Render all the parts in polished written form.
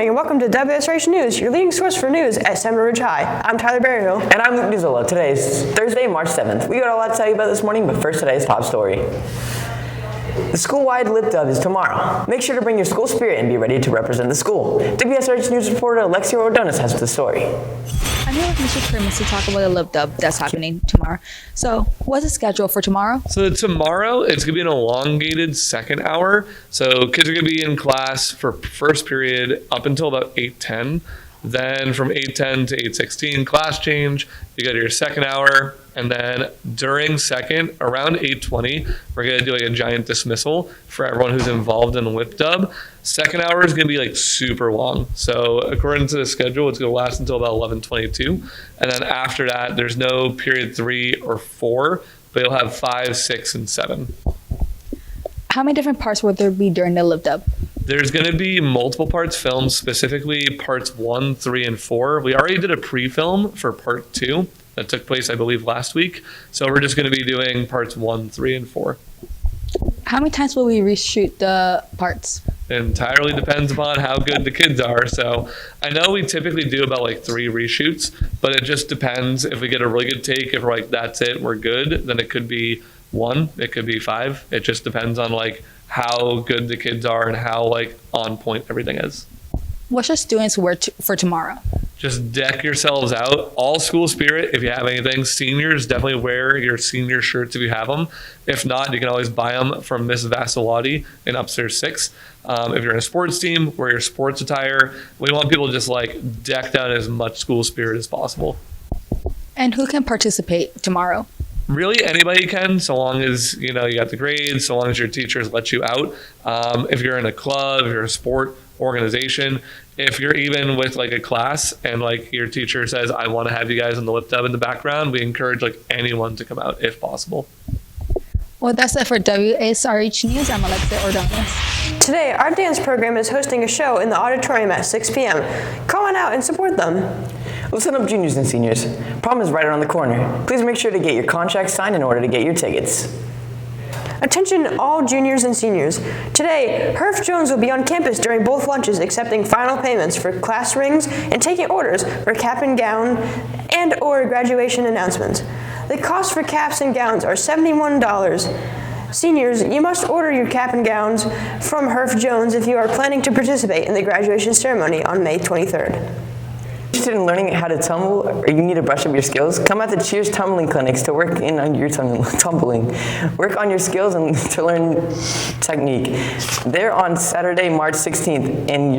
morning and welcome to WSRH News, your leading source for news at Seminole Ridge High. I'm Tyler Berryhill. And I'm Luke Newzola. Today is Thursday, March 7th. We got a lot to tell you about this morning, but first today's top story. The school-wide Lip Dub is tomorrow. Make sure to bring your school spirit and be ready to represent the school. WSRH News reporter Alexia Ordonis has the story. I'm here with Mr. Krimis to talk about the Lip Dub that's happening tomorrow. So, what's the schedule for tomorrow? So tomorrow, it's going to be an elongated second hour. So kids are going to be in class for first period up until about 8:10. Then from 8:10 to 8:16, class change. You go to your second hour. And then during second, around 8:20, we're going to do like a giant dismissal for everyone who's involved in the Lip Dub. Second hour is going to be like super long. So according to the schedule, it's going to last until about 11:22. And then after that, there's no period 3 or 4, but you'll have 5, 6, and 7. How many different parts will there be during the Lip Dub? There's going to be multiple parts filmed, specifically parts 1, 3, and 4. We already did a pre-film for part 2 that took place, I believe, last week. So we're just going to be doing parts 1, 3, and 4. How many times will we reshoot the parts? It entirely depends upon how good the kids are. So I know we typically do about like 3 reshoots, but it just depends. If we get a really good take, if we're like, that's it, we're good, then it could be 1, it could be 5. It just depends on like how good the kids are and how like on point everything is. What should students wear for tomorrow? Just deck yourselves out. All school spirit, if you have anything. Seniors, definitely wear your senior shirts if you have them. If not, you can always buy them from Miss Vasilati in Upstairs 6. If you're in a sports team, wear your sports attire. We want people to just like deck down as much school spirit as possible. And who can participate tomorrow? Really, anybody can, so long as you got the grades, so long as your teachers let you out. If you're in a club, if you're a sport organization, if you're even with like a class and like your teacher says, I want to have you guys in the Lip Dub in the background, we encourage like anyone to come out if possible. Well, that's it for WSRH News. I'm Alexia Ordonis. Today, our dance program is hosting a show in the auditorium at 6 p.m. Come on out and support them. Listen up, juniors and seniors. Prom is right around the corner. Please make sure to get your contract signed in order to get your tickets. Attention all juniors and seniors. Today, Herf Jones will be on campus during both lunches accepting final payments for class rings and taking orders for cap and gown and or graduation announcements. The cost for caps and gowns are $71. Seniors, you must order your cap and gowns from Herf Jones if you are planning to participate in the graduation ceremony on May 23rd. Interested in learning how to tumble or you need to brush up your skills? Come out to Cheers tumbling clinics to work in on your tumbling. Work on your skills and to learn technique. They're on Saturday, March 16th and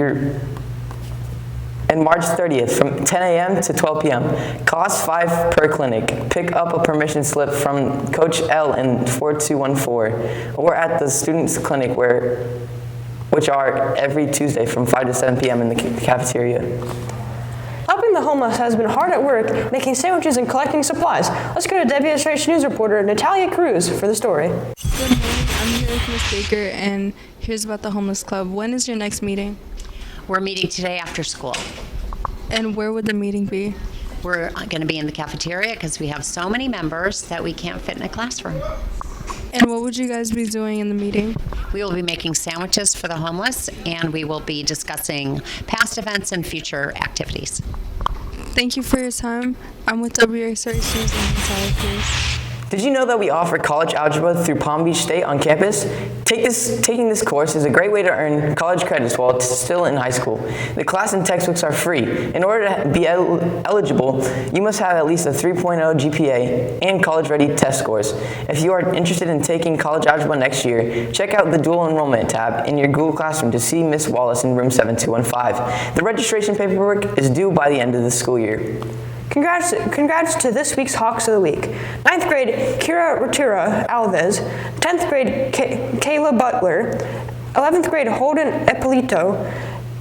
March 30th from 10 a.m. to 12 p.m. Cost $5 per clinic. Pick up a permission slip from Coach L in 4214 or at the students clinic which are every Tuesday from 5 to 7 p.m. in the cafeteria. Helping the homeless has been hard at work, making sandwiches and collecting supplies. Let's go to WSRH News reporter Natalia Cruz for the story. Good morning. I'm here with Ms. Baker, and here's about the Homeless Club. When is your next meeting? We're meeting today after school. And where would the meeting be? We're going to be in the cafeteria because we have so many members that we can't fit in a classroom. And what would you guys be doing in the meeting? We will be making sandwiches for the homeless, and we will be discussing past events and future activities. Thank you for your time. I'm with WSRH News and Natalia Cruz. Did you know that we offer college algebra through Palm Beach State on campus? Taking this course is a great way to earn college credits while still in high school. The class and textbooks are free. In order to be eligible, you must have at least a 3.0 GPA and college-ready test scores. If you are interested in taking college algebra next year, check out the dual enrollment tab in your Google Classroom to see Miss Wallace in room 7215. The registration paperwork is due by the end of the school year. Congrats to this week's Hawks of the Week. 9th grade, Kira Ratura Alves. 10th grade, Kayla Butler. 11th grade, Holden Eppolito.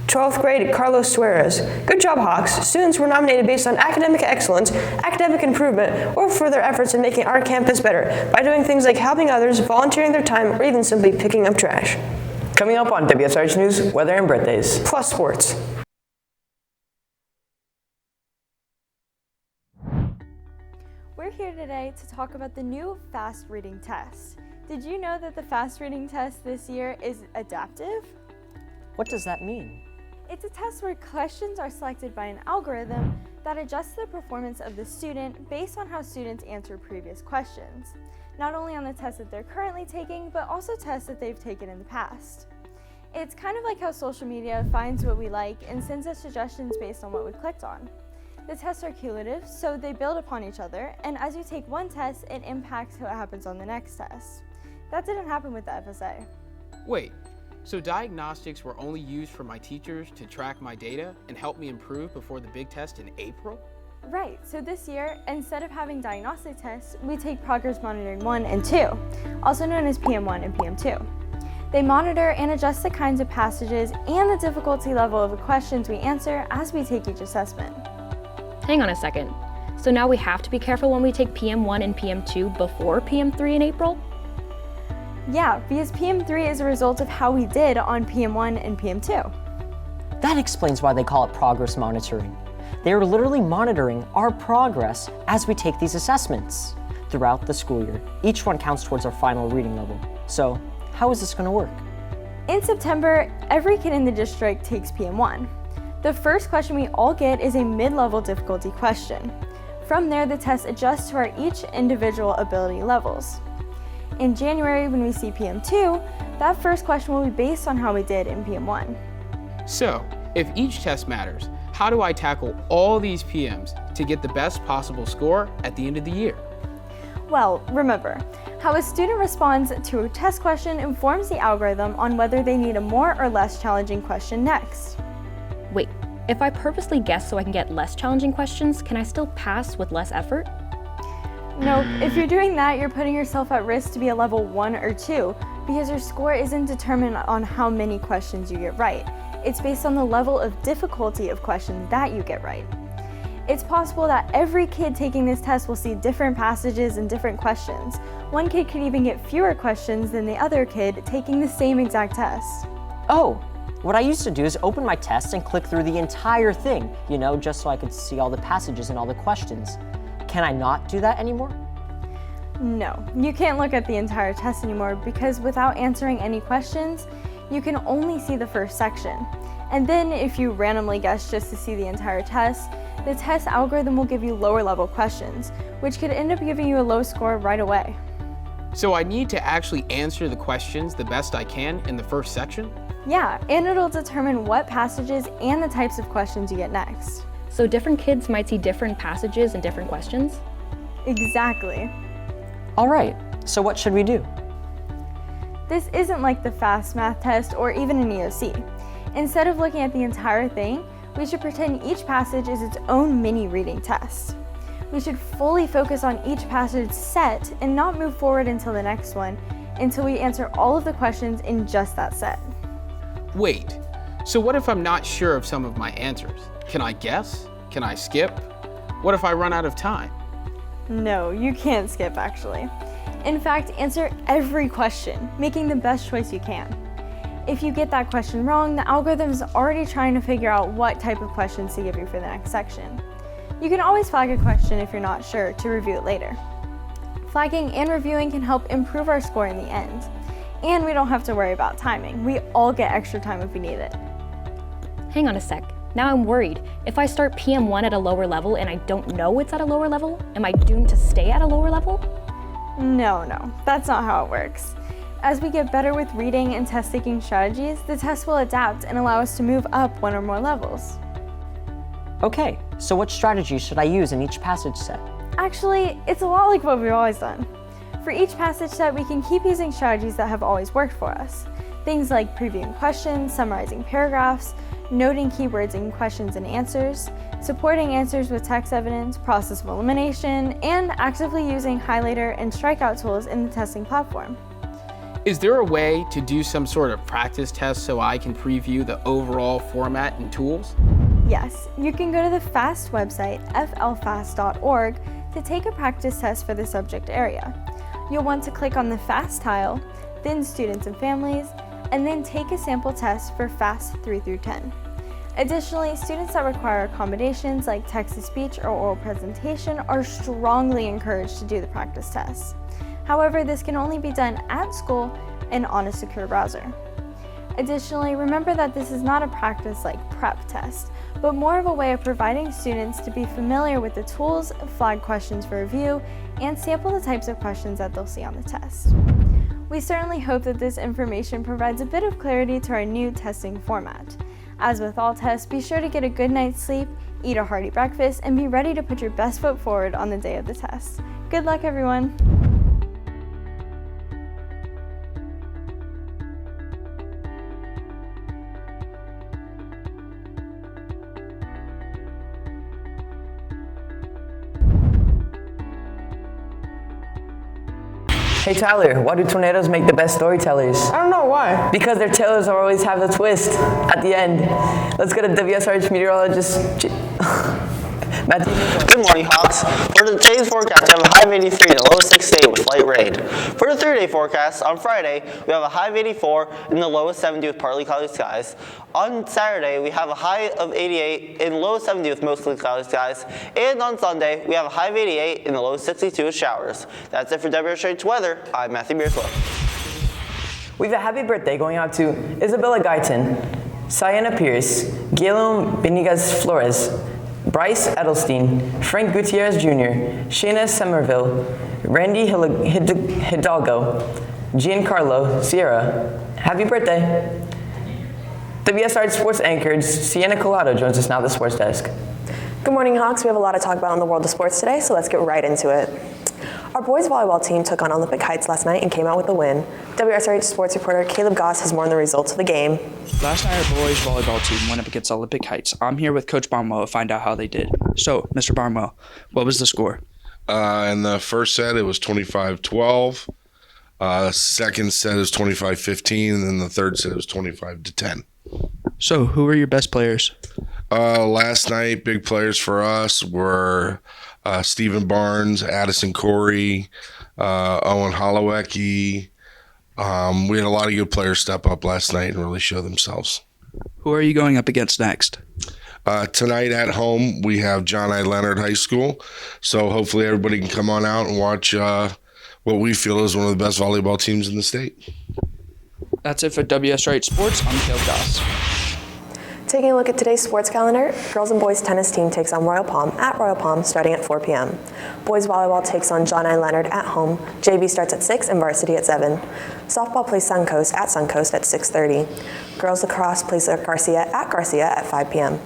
12th grade, Carlos Suarez. Good job, Hawks. Students were nominated based on academic excellence, academic improvement, or for their efforts in making our campus better by doing things like helping others, volunteering their time, or even simply picking up trash. Coming up on WSRH News, weather and birthdays. Plus sports. We're here today to talk about the new fast reading test. Did you know that the fast reading test this year is adaptive? What does that mean? It's a test where questions are selected by an algorithm that adjusts the performance of the student based on how students answer previous questions, not only on the test that they're currently taking, but also tests that they've taken in the past. It's kind of like how social media finds what we like and sends us suggestions based on what we clicked on. The tests are cumulative, so they build upon each other, and as you take one test, it impacts what happens on the next test. That didn't happen with the FSA. Wait, so diagnostics were only used for my teachers to track my data and help me improve before the big test in April? Right, so this year, instead of having diagnostic tests, we take Progress Monitoring 1 and 2, also known as PM1 and PM2. They monitor and adjust the kinds of passages and the difficulty level of the questions we answer as we take each assessment. Hang on a second. So now we have to be careful when we take PM1 and PM2 before PM3 in April? Yeah, because PM3 is a result of how we did on PM1 and PM2. That explains why they call it progress monitoring. They are literally monitoring our progress as we take these assessments throughout the school year. Each one counts towards our final reading level. So, how is this going to work? In September, every kid in the district takes PM1. The first question we all get is a mid-level difficulty question. From there, the test adjusts to our each individual ability levels. In January, when we see PM2, that first question will be based on how we did in PM1. So, if each test matters, how do I tackle all these PMs to get the best possible score at the end of the year? Well, remember, how a student responds to a test question informs the algorithm on whether they need a more or less challenging question next. Wait, if I purposely guess so I can get less challenging questions, can I still pass with less effort? No, if you're doing that, you're putting yourself at risk to be a level 1 or 2 because your score isn't determined on how many questions you get right. It's based on the level of difficulty of questions that you get right. It's possible that every kid taking this test will see different passages and different questions. One kid could even get fewer questions than the other kid taking the same exact test. Oh, what I used to do is open my test and click through the entire thing, just so I could see all the passages and all the questions. Can I not do that anymore? No, you can't look at the entire test anymore because without answering any questions, you can only see the first section. And then if you randomly guess just to see the entire test, the test algorithm will give you lower level questions, which could end up giving you a low score right away. So I need to actually answer the questions the best I can in the first section? Yeah, and it'll determine what passages and the types of questions you get next. So different kids might see different passages and different questions? Exactly. All right, so what should we do? This isn't like the FAST math test or even an EOC. Instead of looking at the entire thing, we should pretend each passage is its own mini reading test. We should fully focus on each passage set and not move forward until the next one, until we answer all of the questions in just that set. Wait, so what if I'm not sure of some of my answers? Can I guess? Can I skip? What if I run out of time? No, you can't skip actually. In fact, answer every question, making the best choice you can. If you get that question wrong, the algorithm is already trying to figure out what type of questions to give you for the next section. You can always flag a question if you're not sure to review it later. Flagging and reviewing can help improve our score in the end. And we don't have to worry about timing. We all get extra time if we need it. Hang on a sec. Now I'm worried. If I start PM1 at a lower level and I don't know it's at a lower level, am I doomed to stay at a lower level? No, that's not how it works. As we get better with reading and test-taking strategies, the test will adapt and allow us to move up one or more levels. Okay, so what strategy should I use in each passage set? Actually, it's a lot like what we've always done. For each passage set, we can keep using strategies that have always worked for us. Things like previewing questions, summarizing paragraphs, noting keywords in questions and answers, supporting answers with text evidence, process of elimination, and actively using highlighter and strikeout tools in the testing platform. Is there a way to do some sort of practice test so I can preview the overall format and tools? Yes, you can go to the FAST website, flfast.org, to take a practice test for the subject area. You'll want to click on the FAST tile, then Students and Families, and then take a sample test for FAST 3 through 10. Additionally, students that require accommodations like text-to-speech or oral presentation are strongly encouraged to do the practice test. However, this can only be done at school and on a secure browser. Additionally, remember that this is not a practice like prep test, but more of a way of providing students to be familiar with the tools, flag questions for review, and sample the types of questions that they'll see on the test. We certainly hope that this information provides a bit of clarity to our new testing format. As with all tests, be sure to get a good night's sleep, eat a hearty breakfast, and be ready to put your best foot forward on the day of the test. Good luck, everyone! Hey Tyler, why do tornadoes make the best storytellers? I don't know why. Because their tales always have the twist at the end. Let's go to WSRH meteorologist Matthew. Good morning, Hawks. For today's forecast, we have a high of 83 and a low of 68 with light rain. For the 3-day forecast, on Friday, we have a high of 84 and the low of 70 with partly cloudy skies. On Saturday, we have a high of 88 and low of 70 with mostly cloudy skies. And on Sunday, we have a high of 88 and the low of 62 with showers. That's it for WSRH weather. I'm Matthew Beerslow. We have a happy birthday going out to Isabella Guyton, Sienna Pierce, Guillermo Benigas Flores, Bryce Edelstein, Frank Gutierrez Jr., Shayna Somerville, Randy Hidalgo, Giancarlo Sierra. Happy birthday! WSRH sports anchor Sienna Collado joins us now at the sports desk. Good morning, Hawks. We have a lot to talk about in the world of sports today, so let's get right into it. Our boys volleyball team took on Olympic Heights last night and came out with a win. WSRH sports reporter Caleb Goss has more on the results of the game. Last night, our boys volleyball team went up against Olympic Heights. I'm here with Coach Barnwell to find out how they did. So, Mr. Barnwell, what was the score? In the first set, it was 25-12. Second set is 25-15, and then the third set was 25-10. So, who were your best players? Last night, big players for us were Stephen Barnes, Addison Corey, Owen Holowecki. We had a lot of good players step up last night and really show themselves. Who are you going up against next? Tonight at home, we have John I. Leonard High School. So hopefully everybody can come on out and watch what we feel is one of the best volleyball teams in the state. That's it for WSRH Sports. I'm Caleb Goss. Taking a look at today's sports calendar, girls and boys tennis team takes on Royal Palm at Royal Palm starting at 4 p.m. Boys volleyball takes on John I. Leonard at home. JV starts at 6 and varsity at 7. Softball plays Suncoast at Suncoast at 6:30. Girls lacrosse plays Garcia at 5 p.m.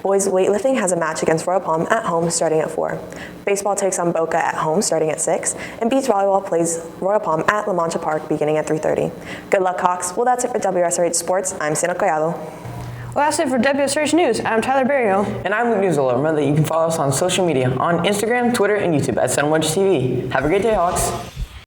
Boys weightlifting has a match against Royal Palm at home starting at 4. Baseball takes on Boca at home starting at 6. And beach volleyball plays Royal Palm at La Mancha Park beginning at 3:30. Good luck, Hawks. Well, that's it for WSRH Sports. I'm Sienna Collado. Well, that's it for WSRH News. I'm Tyler Berrio. And I'm Luke Newsolo. Remember that you can follow us on social media on Instagram, Twitter, and YouTube at Seminole TV. Have a great day, Hawks.